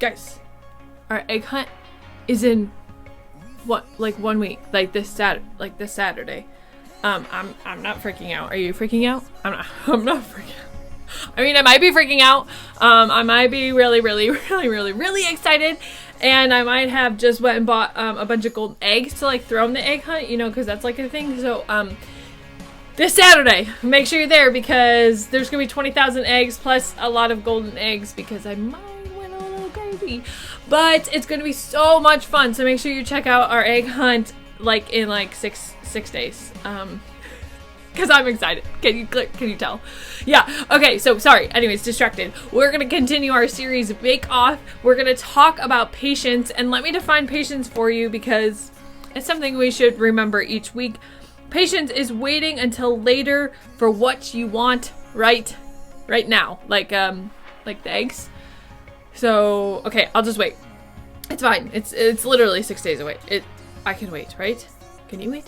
guys, our egg hunt is in what, like 1 week, like this Saturday. I'm not freaking out. Are you freaking out? I'm not freaking out. I mean, I might be freaking out. I might be really excited, and I might have just went and bought a bunch of golden eggs to like throw in the egg hunt, you know, because that's like a thing. So this Saturday, make sure you're there, because there's gonna be 20,000 eggs plus a lot of golden eggs, because I might went a little crazy. But it's gonna be so much fun. So make sure you check out our egg hunt like in like six days. Because I'm excited. Can you tell? Yeah. Okay, so sorry. Anyways, distracted. We're going to continue our series, Bake Off. We're going to talk about patience, and let me define patience for you, because it's something we should remember each week. Patience is waiting until later for what you want right now. Like the eggs. So, okay, I'll just wait. It's fine. It's literally 6 days away. I can wait, right? Can you wait?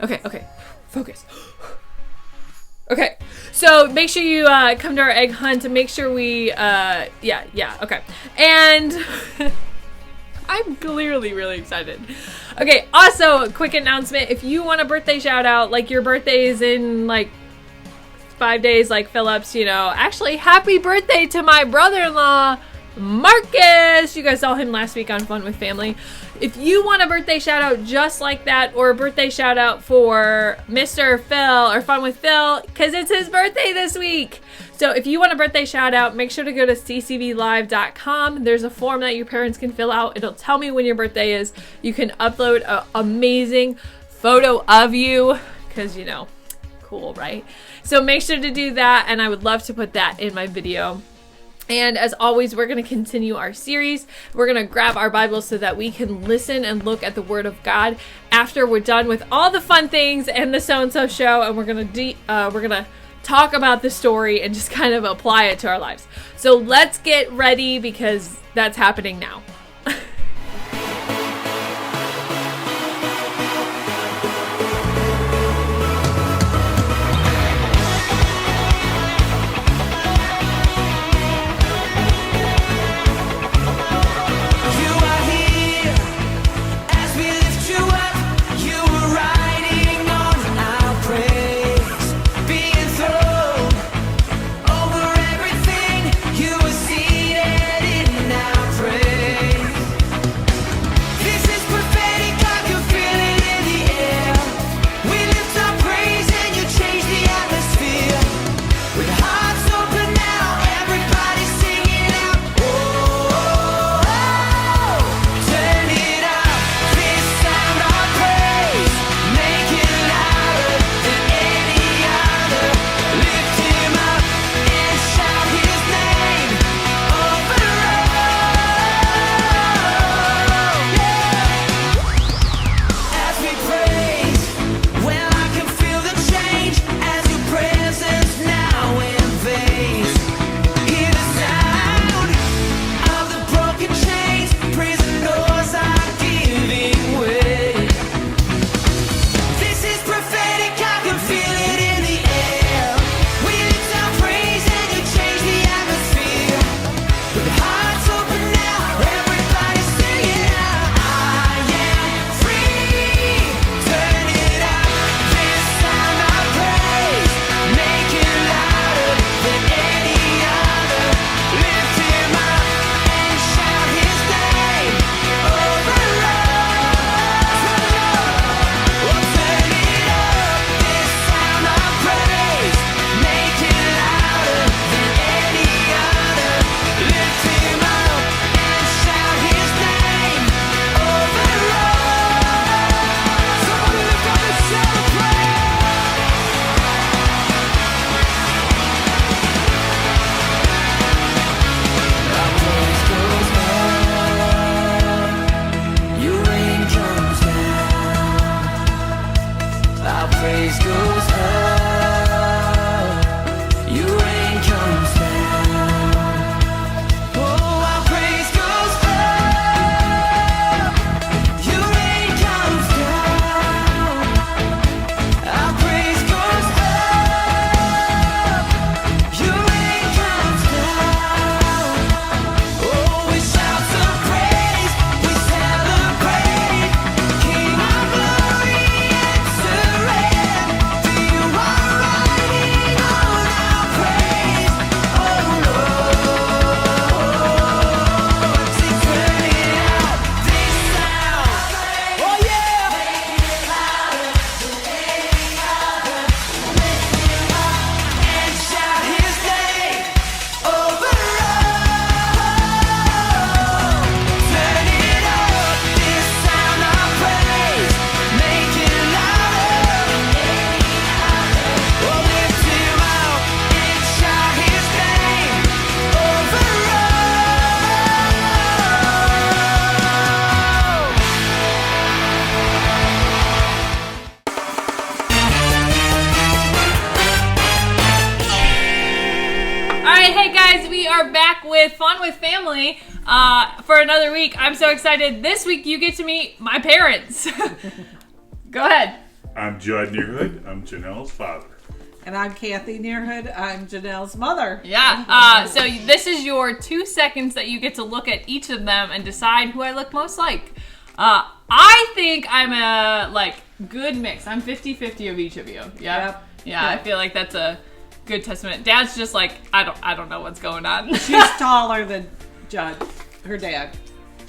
Okay. Focus. Okay, so make sure you come to our egg hunt, and make sure we, okay. And I'm clearly really excited. Okay, also, a quick announcement. If you want a birthday shout out, like your birthday is in like 5 days, like Phillips, you know, actually, happy birthday to my brother-in-law, Marcus. You guys saw him last week on Fun with Family. If you want a birthday shout out just like that, or a birthday shout out for Mr. Phil or Fun with Phil, because it's his birthday this week. So if you want a birthday shout out, make sure to go to ccvlive.com. There's a form that your parents can fill out. It'll tell me when your birthday is. You can upload an amazing photo of you, because, you know, cool, right? So make sure to do that, and I would love to put that in my video. And as always, we're going to continue our series. We're going to grab our Bibles so that we can listen and look at the Word of God after we're done with all the fun things and the so-and-so show. And we're going to talk about the story and just kind of apply it to our lives. So let's get ready, because that's happening now. Over everything, you were seated in our praise. with Fun with Family for another week. I'm so excited. This week you get to meet my parents. Go ahead. I'm Judd Nearhood. I'm Janelle's father. And I'm Kathy Nearhood. I'm Janelle's mother. Yeah, so this is your 2 seconds that you get to look at each of them and decide who I look most like. I think I'm a, good mix. I'm 50-50 of each of you. Yeah? Yep. Yeah, Yep. I feel like that's a good testament. Dad's just like, I don't know what's going on. She's taller than Judd, her dad.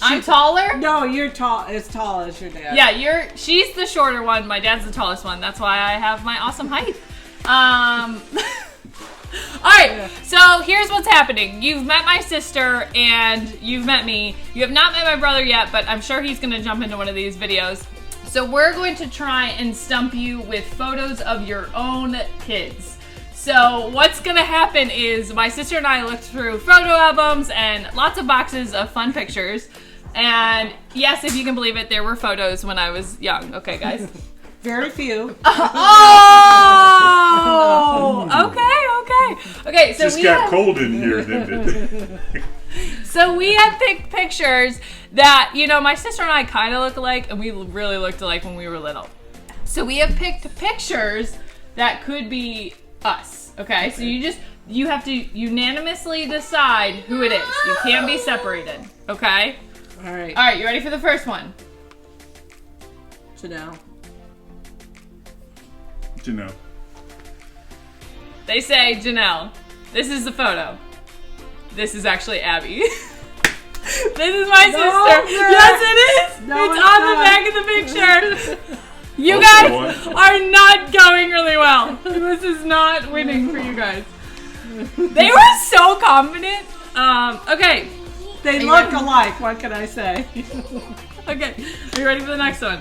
I'm taller? No, you're tall, as tall as your dad. Yeah, she's the shorter one. My dad's the tallest one. That's why I have my awesome height. All right, so here's what's happening. You've met my sister and you've met me. You have not met my brother yet, but I'm sure he's gonna jump into one of these videos. So we're going to try and stump you with photos of your own kids. So what's gonna happen is my sister and I looked through photo albums and lots of boxes of fun pictures. And yes, if you can believe it, there were photos when I was young. Okay, guys? Very few. Oh! Okay, so Just got cold in here, didn't it? So we had picked pictures that, my sister and I kind of look alike, and we really looked alike when we were little. So we have picked pictures that could be us, okay? So you have to unanimously decide who it is. You can't be separated, okay? All right. All right, you ready for the first one? Janelle. Janelle. They say Janelle. This is the photo. This is actually Abby. This is my sister. Yes, it is. No, it's it's on not. the back of the picture. You guys are not going really well. This is not winning for you guys. They were so confident. Okay. They look alike. What can I say? Okay. Are you ready for the next one?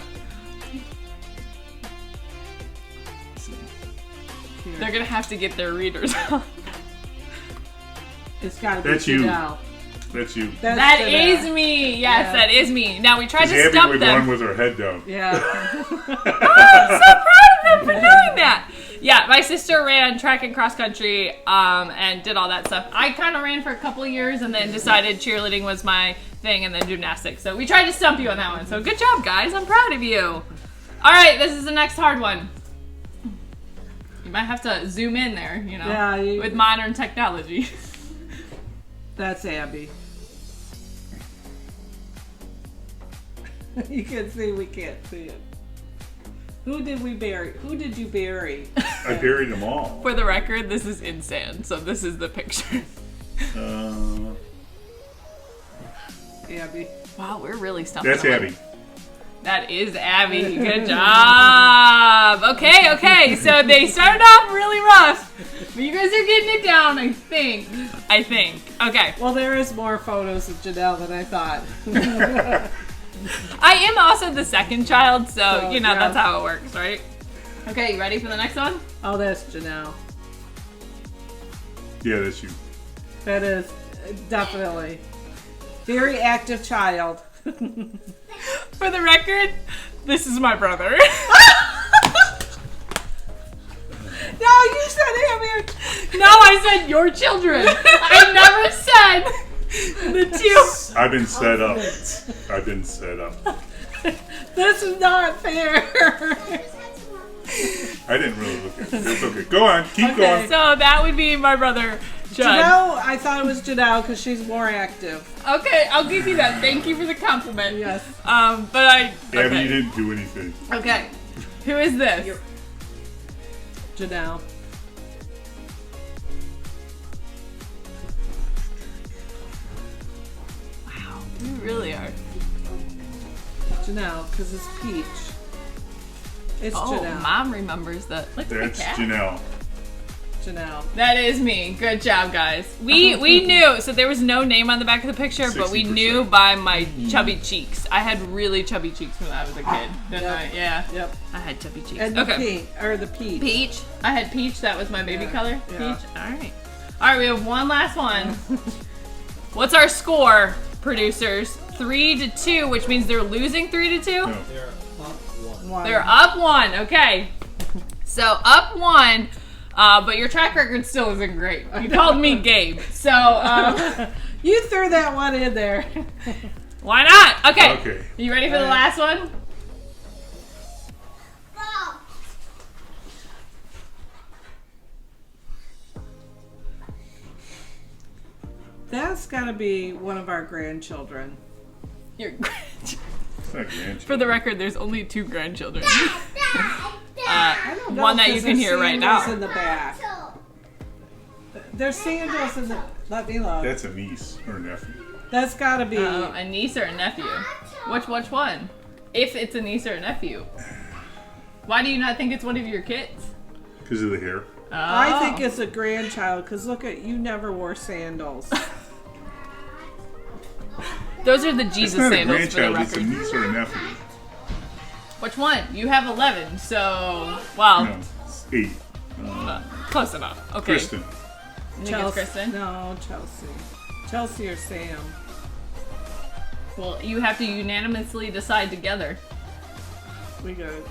They're gonna have to get their readers out. It's got to be That's you. Janelle. That's you. That Janelle. is me. Yes, Yeah. that is me. Now we tried to Abby stump would them. run with her head down. Yeah. Oh, I'm so proud of them for doing that. Yeah, my sister ran track and cross country and did all that stuff. I kind of ran for a couple of years and then decided cheerleading was my thing and then gymnastics. So we tried to stump you on that one. So good job, guys. I'm proud of you. All right, this is the next hard one. You might have to zoom in there, Yeah, with modern technology. That's Abby. You can see we can't see it. Who did we bury? Who did you bury? I buried them all. For the record, this is in sand, so this is the picture. Abby. Wow, we're really stumping That's them. Abby. That is Abby. Good job. Okay. So they started off really rough, but you guys are getting it down, I think. Okay. Well, there is more photos of Janelle than I thought. I am also the second child, so, yeah. that's how it works, right? Okay, you ready for the next one? Oh, that's Janelle. Yeah, that's you. That is definitely very active child. For the record, this is my brother. No, you said Abby. No, I said your children. I never said the two. I've been set up. This is not fair. I didn't really look at it. It's okay. Go on. Keep going. So that would be my brother, Judd. Janelle, I thought it was Janelle because she's more active. Okay, I'll give you that. Thank you for the compliment. Yes. But I. Abby, Okay. you didn't do anything. Okay. Who is this? Janelle. Wow, you really are. Janelle, because it's Peach. It's Oh, Janelle. Mom remembers that. Look at the That's cat. Janelle. Janelle. That is me. Good job, guys. We knew. So there was no name on the back of the picture, but we 60%. knew by my chubby cheeks. I had really chubby cheeks when I was a kid, didn't Yep. I? Yeah. Yep. I had chubby cheeks. And the okay. pink, or the peach. Peach. I had peach. That was my baby Yeah. color. Yeah. Peach. All right. All right. We have one last one. What's our score, producers? 3-2, which means they're losing 3-2. No. One. They're up 1. Okay. So up 1. But your track record still isn't great. You called me Gabe. So, You threw that one in there. Why not? Okay. Okay. You ready for the last one? That's gotta be one of our grandchildren. Your grandchildren. It's not grandchildren. For the record, there's only 2 grandchildren. I don't know, One that you 'cause can there's hear right sandals now. in the back. There's sandals in the. Let me look. That's a niece or a nephew. That's gotta be. A niece or a nephew? Which one? If it's a niece or a nephew. Why do you not think it's one of your kids? Because of the hair. I think it's a grandchild because look at you never wore sandals. Those are the It's Jesus not a sandals for the grandchild, it's a record. niece or a nephew. Which one? You have 11, so well, No, it's 8. close enough. Okay. Kristen. You think it's Kristen? No, Chelsea. Chelsea or Sam. Well, you have to unanimously decide together. We good.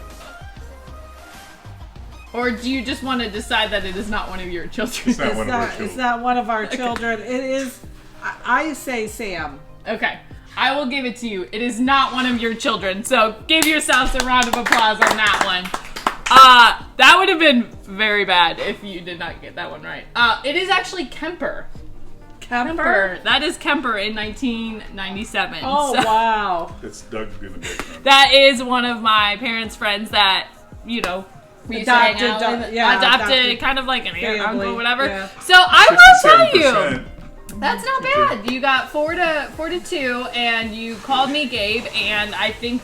Or do you just want to decide that it is not one of your children? It's not one of our It's children. not one of our children. It is. I say Sam. Okay. I will give it to you. It is not one of your children, so give yourselves a round of applause on that one. That would have been very bad if you did not get that one right. It is actually Kemper. Kemper. That is Kemper in 1997. Oh, So wow. That's Doug in the background. that is one of my parents' friends that, we used to hang out with. Adopted, kind of like an aunt, uncle, family, whatever. yeah. So I will tell you. 67%. That's not bad. You got 4 to 2, and you called me Gabe, and I think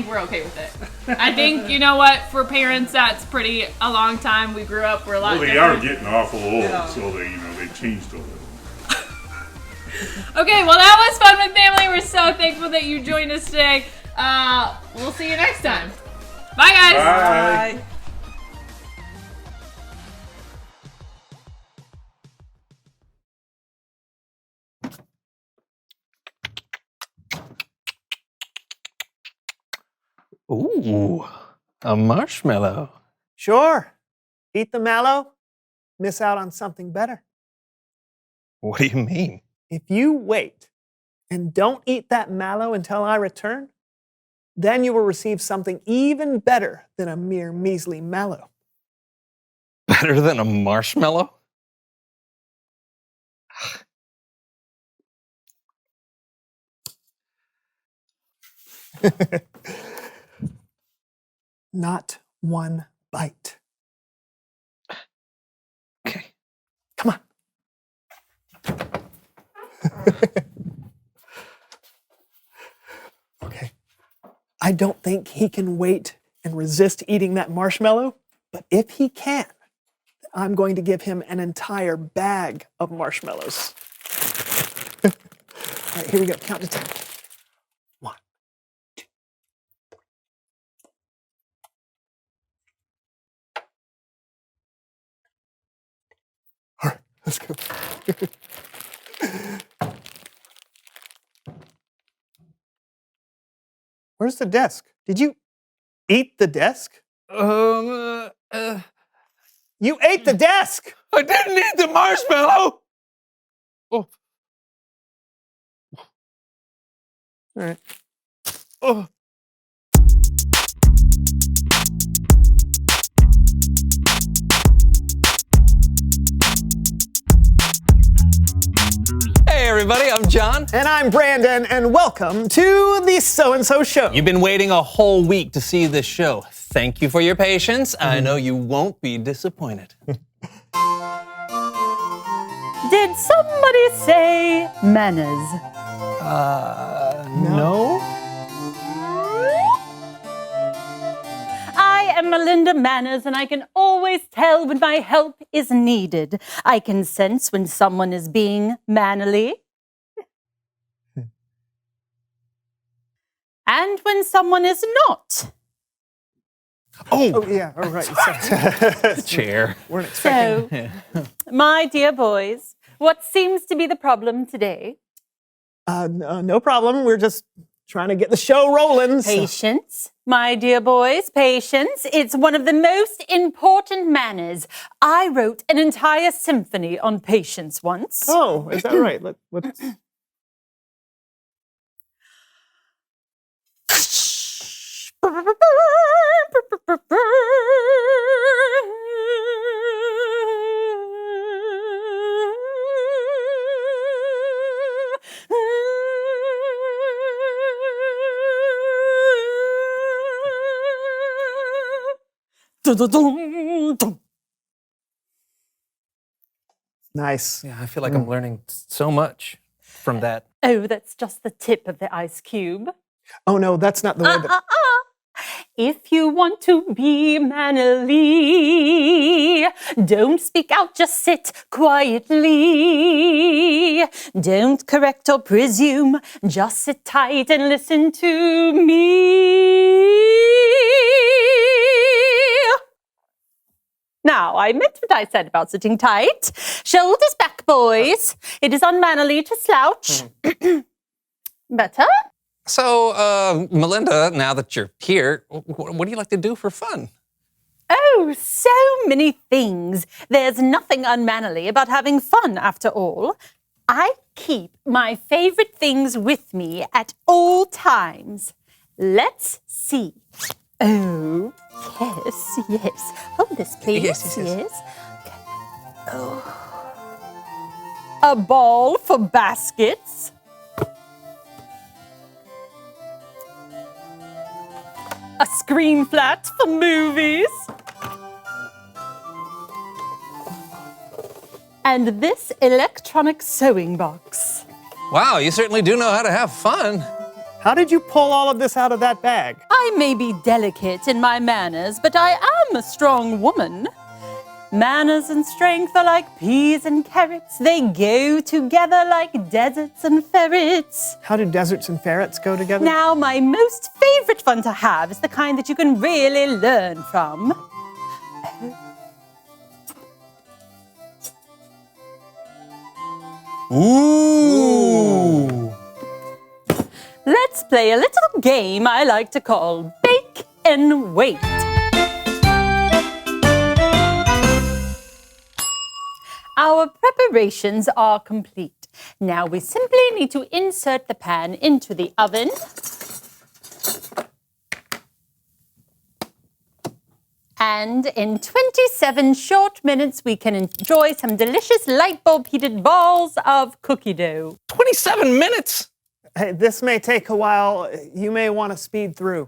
we're okay with it. I think, you know what, for parents, that's pretty a long time. We grew up, we're a lot Well, they different. are getting awful old, Yeah. so they changed a little. Okay, well, that was Fun with Family. We're so thankful that you joined us today. We'll see you next time. Bye, guys. Bye. Bye. Ooh, a marshmallow. Sure. Eat the mallow, miss out on something better. What do you mean? If you wait and don't eat that mallow until I return, then you will receive something even better than a mere measly mallow. Better than a marshmallow? Not one bite. Okay. Come on. Okay. I don't think he can wait and resist eating that marshmallow, but if he can, I'm going to give him an entire bag of marshmallows. All right, here we go. Count to 10. 1, 2. All right, let's go. Where's the desk? Did you eat the desk? I You ate the desk! didn't eat the marshmallow! Oh. All right. Oh. Hey everybody, I'm John. And I'm Brandon, and welcome to the So-and-So Show. You've been waiting a whole week to see this show. Thank you for your patience. I know you won't be disappointed. Did somebody say manners? No? I am Melinda Manners, and I can always tell when my help is needed. I can sense when someone is being mannerly. And when someone is not. Oh, yeah, all right. Sorry. Chair. Weren't expecting. So, my dear boys, what seems to be the problem today? No problem. We're just trying to get the show rolling. so- Patience, my dear boys, patience. It's one of the most important manners. I wrote an entire symphony on patience once. Oh, is that right? Let's Nice. Yeah, I feel like I'm learning so much from that. Oh, that's just the tip of the ice cube. Oh no, that's not the way that. If you want to be mannerly, don't speak out, just sit quietly. Don't correct or presume, just sit tight and listen to me. Now, I meant what I said about sitting tight. Shoulders back, boys. It is unmannerly to slouch. Better? So, Melinda, now that you're here, what do you like to do for fun? Oh, so many things. There's nothing unmannerly about having fun, after all. I keep my favorite things with me at all times. Let's see. Oh, yes. Hold this, please. Yes. Okay. Oh. A ball for baskets. A screen flat for movies. And this electronic sewing box. Wow, you certainly do know how to have fun. How did you pull all of this out of that bag? I may be delicate in my manners, but I am a strong woman. Manners and strength are like peas and carrots. They go together like deserts and ferrets. How do deserts and ferrets go together? Now, my most favorite fun to have is the kind that you can really learn from. Ooh. Let's play a little game I like to call Bake and Wait. Our preparations are complete. Now we simply need to insert the pan into the oven. And in 27 short minutes, we can enjoy some delicious light bulb heated balls of cookie dough. 27 minutes? Hey, this may take a while. You may want to speed through.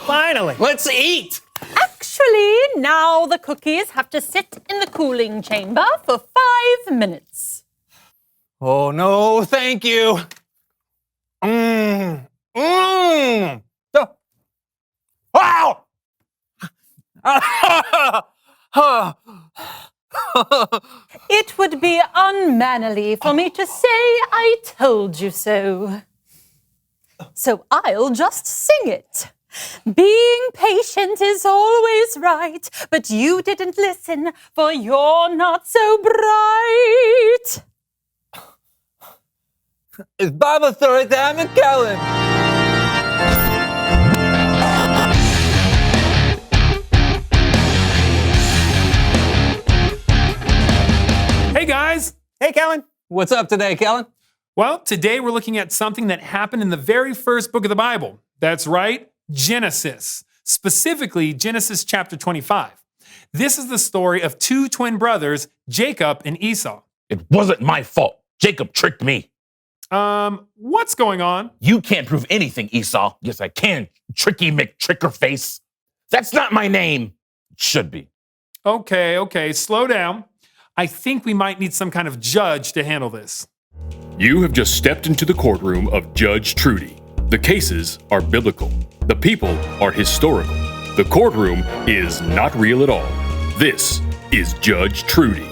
Finally. Let's eat. Actually, now the cookies have to sit in the cooling chamber for 5 minutes. Oh, no, thank you. Oh. Wow! It would be unmannerly for me to say I told you so. So I'll just sing it. Being patient is always right, but you didn't listen, for you're not so bright. It's Bible story time and Kellen. Hey guys! Hey, Kellen. What's up today, Kellen? Well, today we're looking at something that happened in the very first book of the Bible. That's right, Genesis. Specifically, Genesis chapter 25. This is the story of two twin brothers, Jacob and Esau. It wasn't my fault. Jacob tricked me. What's going on? You can't prove anything, Esau. Yes, I can. Tricky McTrickerface. That's not my name. It should be. Okay, slow down. I think we might need some kind of judge to handle this. You have just stepped into the courtroom of Judge Trudy. The cases are biblical. The people are historical. The courtroom is not real at all. This is Judge Trudy.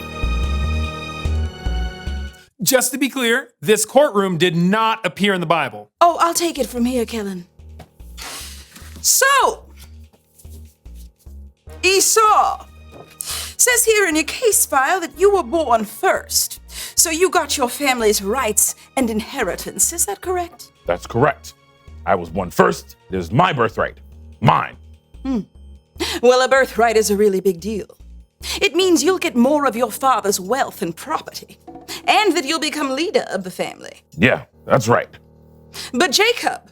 Just to be clear, this courtroom did not appear in the Bible. Oh, I'll take it from here, Kellen. So, Esau, Says here in your case file that you were born first. So you got your family's rights and inheritance. Is that correct? That's correct. I was born first. It is my birthright. Mine. Well, a birthright is a really big deal. It means you'll get more of your father's wealth and property, and that you'll become leader of the family. Yeah, that's right. But Jacob,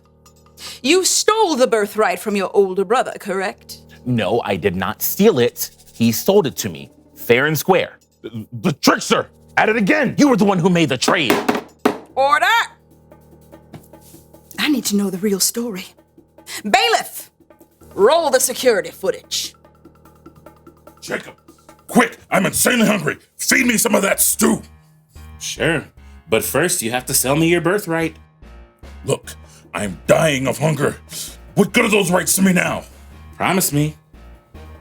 you stole the birthright from your older brother, correct? No, I did not steal it. He sold it to me, fair and square. The trickster! At it again! You were the one who made the trade. Order! I need to know the real story. Bailiff, roll the security footage. Jacob, quick! I'm insanely hungry. Feed me some of that stew. Sure, but first you have to sell me your birthright. Look, I'm dying of hunger. What good are those rights to me now? Promise me.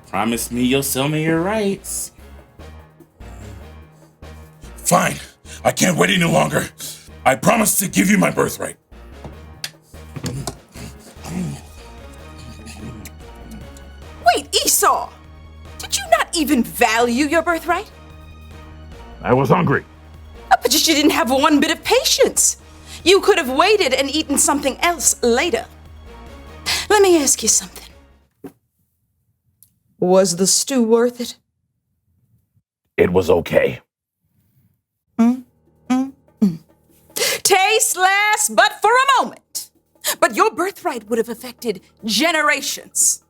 Promise me you'll sell me your rights. Fine. I can't wait any longer. I promise to give you my birthright. Wait, Esau! Did you not even value your birthright? I was hungry. But you didn't have one bit of patience. You could have waited and eaten something else later. Let me ask you something. Was the stew worth it? It was okay. Tasteless, but for a moment. But your birthright would have affected generations.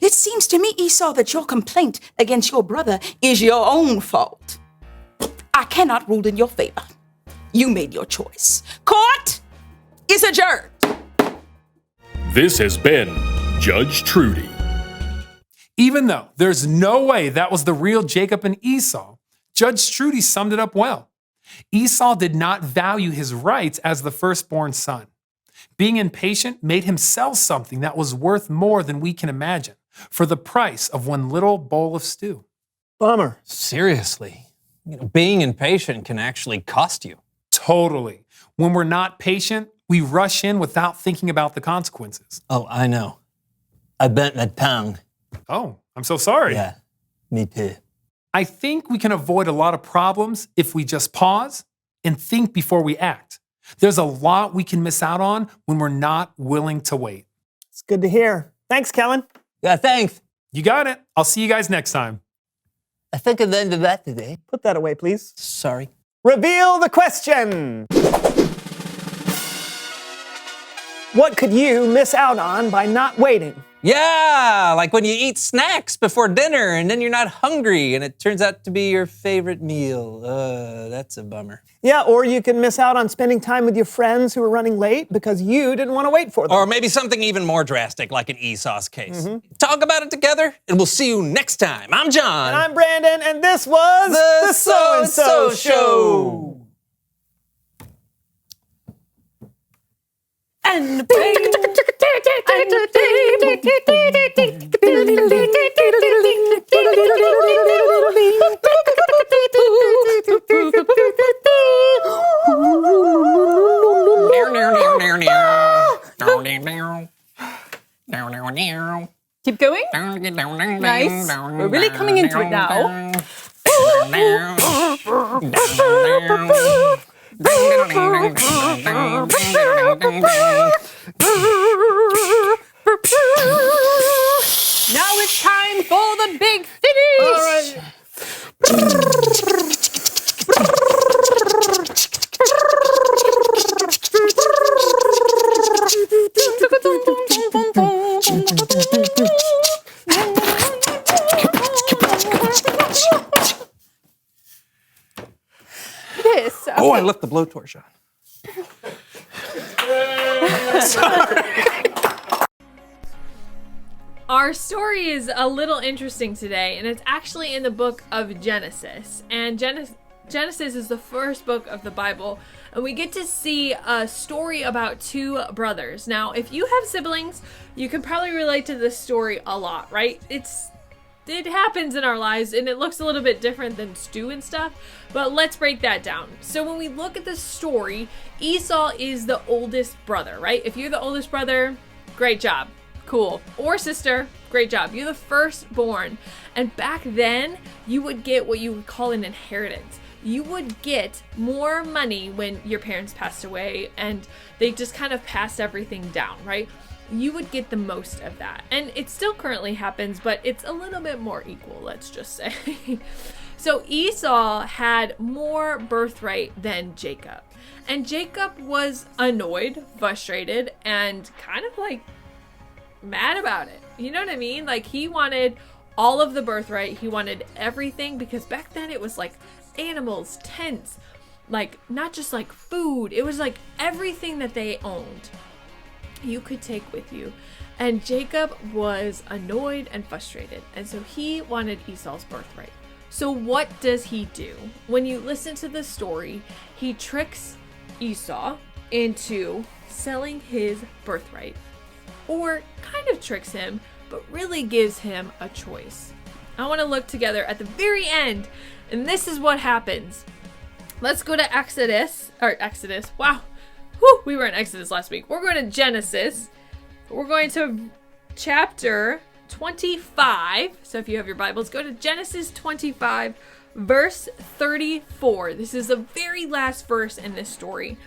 It seems to me, Esau, that your complaint against your brother is your own fault. I cannot rule in your favor. You made your choice. Court is adjourned. This has been Judge Trudy. Even though there's no way that was the real Jacob and Esau, Judge Trudy summed it up well. Esau did not value his rights as the firstborn son. Being impatient made him sell something that was worth more than we can imagine for the price of one little bowl of stew. Bummer. Seriously. Being impatient can actually cost you. Totally. When we're not patient, we rush in without thinking about the consequences. Oh, I know. I bent my tongue. Oh, I'm so sorry. Yeah, me too. I think we can avoid a lot of problems if we just pause and think before we act. There's a lot we can miss out on when we're not willing to wait. It's good to hear. Thanks, Kellen. Yeah, thanks. You got it. I'll see you guys next time. I think of the end of that today. Put that away, please. Sorry. Reveal the question. What could you miss out on by not waiting? Yeah, like when you eat snacks before dinner and then you're not hungry and it turns out to be your favorite meal. That's a bummer. Yeah, or you can miss out on spending time with your friends who are running late because you didn't want to wait for them. Or maybe something even more drastic, like in Esau's case. Talk about it together, and we'll see you next time. I'm John. And I'm Brandon, and this was The So-and-So Show. And baby, keep going. Nice. We're really coming into it now. Now it's time for the big finish. All right. This. Oh, I left the blowtorch on. Our story is a little interesting today, and it's actually in the book of Genesis. And Genesis is the first book of the Bible, and we get to see a story about two brothers. Now, if you have siblings, you can probably relate to this story a lot, right? It happens in our lives, and it looks a little bit different than stew and stuff, but let's break that down. So when we look at the story, Esau is the oldest brother, right? If you're the oldest brother, great job. cool. Or sister, great job. You're the firstborn. And back then, you would get what you would call an inheritance. You would get more money when your parents passed away and they just kind of passed everything down, right? You would get the most of that. And it still currently happens, but it's a little bit more equal, let's just say. So Esau had more birthright than Jacob. And Jacob was annoyed, frustrated, and kind of like mad about it. You know what I mean? Like he wanted all of the birthright. He wanted everything because back then it was like animals, tents, like not just like food. It was like everything that they owned you could take with you. And Jacob was annoyed and frustrated. And so he wanted Esau's birthright. So what does he do? When you listen to the story, he tricks Esau into selling his birthright, or kind of tricks him, but really gives him a choice. I want to look together at the very end, and this is what happens. Let's go to Exodus. Wow. Whew, we were in Exodus last week. We're going to Genesis. We're going to chapter 25. So if you have your Bibles, go to Genesis 25, verse 34. This is the very last verse in this story.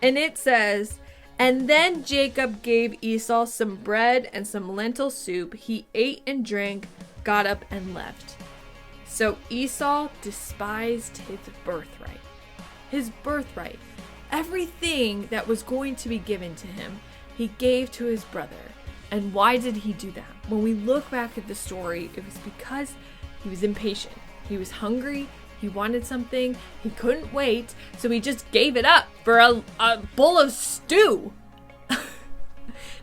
And it says, "And then Jacob gave Esau some bread and some lentil soup. He ate and drank, got up and left." So Esau despised his birthright. His birthright. Everything that was going to be given to him, he gave to his brother. And why did he do that? When we look back at the story, it was because he was impatient. He was hungry. He wanted something. He couldn't wait. So he just gave it up for a bowl of stew.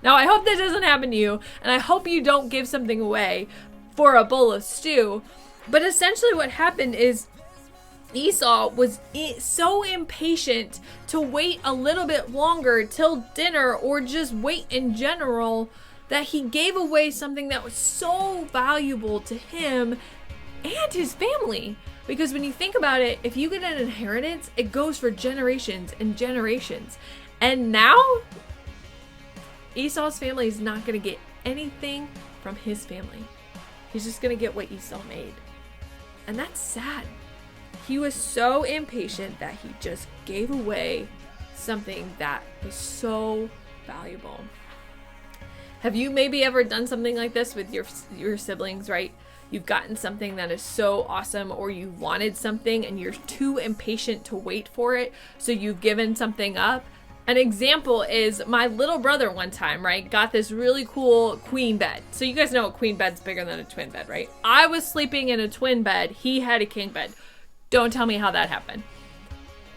Now, I hope that doesn't happen to you. And I hope you don't give something away for a bowl of stew. But essentially what happened is Esau was so impatient to wait a little bit longer till dinner, or just wait in general, that he gave away something that was so valuable to him and his family. Because when you think about it, if you get an inheritance, it goes for generations and generations. And now Esau's family is not going to get anything from his family. He's just going to get what Esau made. And that's sad. He was so impatient that he just gave away something that was so valuable. Have you maybe ever done something like this with your siblings, right? You've gotten something that is so awesome, or you wanted something and you're too impatient to wait for it, so you've given something up. An example is my little brother one time, right, got this really cool queen bed. So you guys know a queen bed's bigger than a twin bed, right? I was sleeping in a twin bed. He had a king bed. Don't tell me how that happened.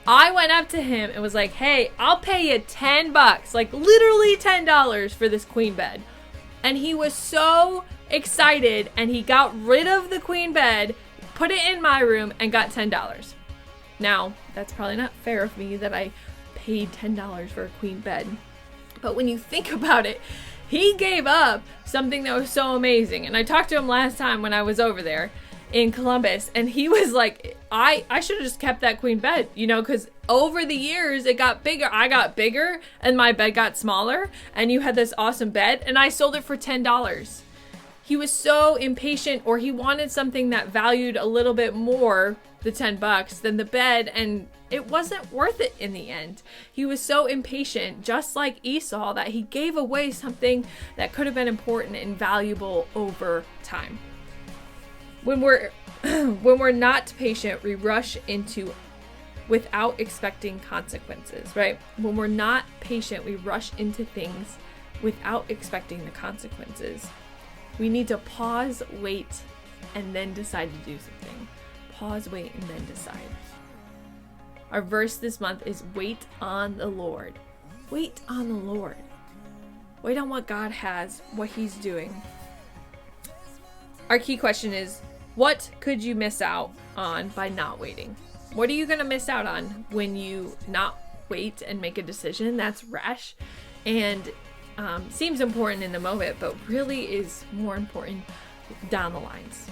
I went up to him and was like, "Hey, I'll pay you $10, like literally $10 for this queen bed." And he was so excited, and he got rid of the queen bed, put it in my room, and got $10. Now, that's probably not fair of me that I paid $10 for a queen bed. But when you think about it, he gave up something that was so amazing. And I talked to him last time when I was over there in Columbus, and he was like, I should have just kept that queen bed, you know, because over the years it got bigger. I got bigger and my bed got smaller, and you had this awesome bed, and I sold it for $10. He was so impatient, or he wanted something that valued a little bit more, the $10, than the bed, and it wasn't worth it in the end. He was so impatient, just like Esau, that he gave away something that could have been important and valuable over time. When we're not patient, we rush into without expecting consequences, right? When we're not patient, we rush into things without expecting the consequences. We need to pause, wait, and then decide to do something. Pause, wait, and then decide. Our verse this month is wait on the Lord. Wait on the Lord. Wait on what God has, what He's doing. Our key question is, what could you miss out on by not waiting? What are you going to miss out on when you not wait and make a decision that's rash and seems important in the moment, but really is more important down the lines?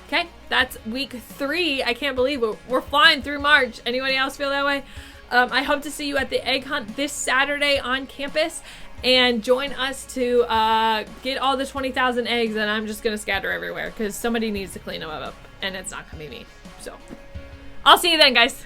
Okay, that's week 3. I can't believe we're flying through March. Anybody else feel that way? I hope to see you at the egg hunt this Saturday on campus. And join us to get all the 20,000 eggs, and I'm just going to scatter everywhere because somebody needs to clean them up, and it's not going to be me. So, I'll see you then, guys.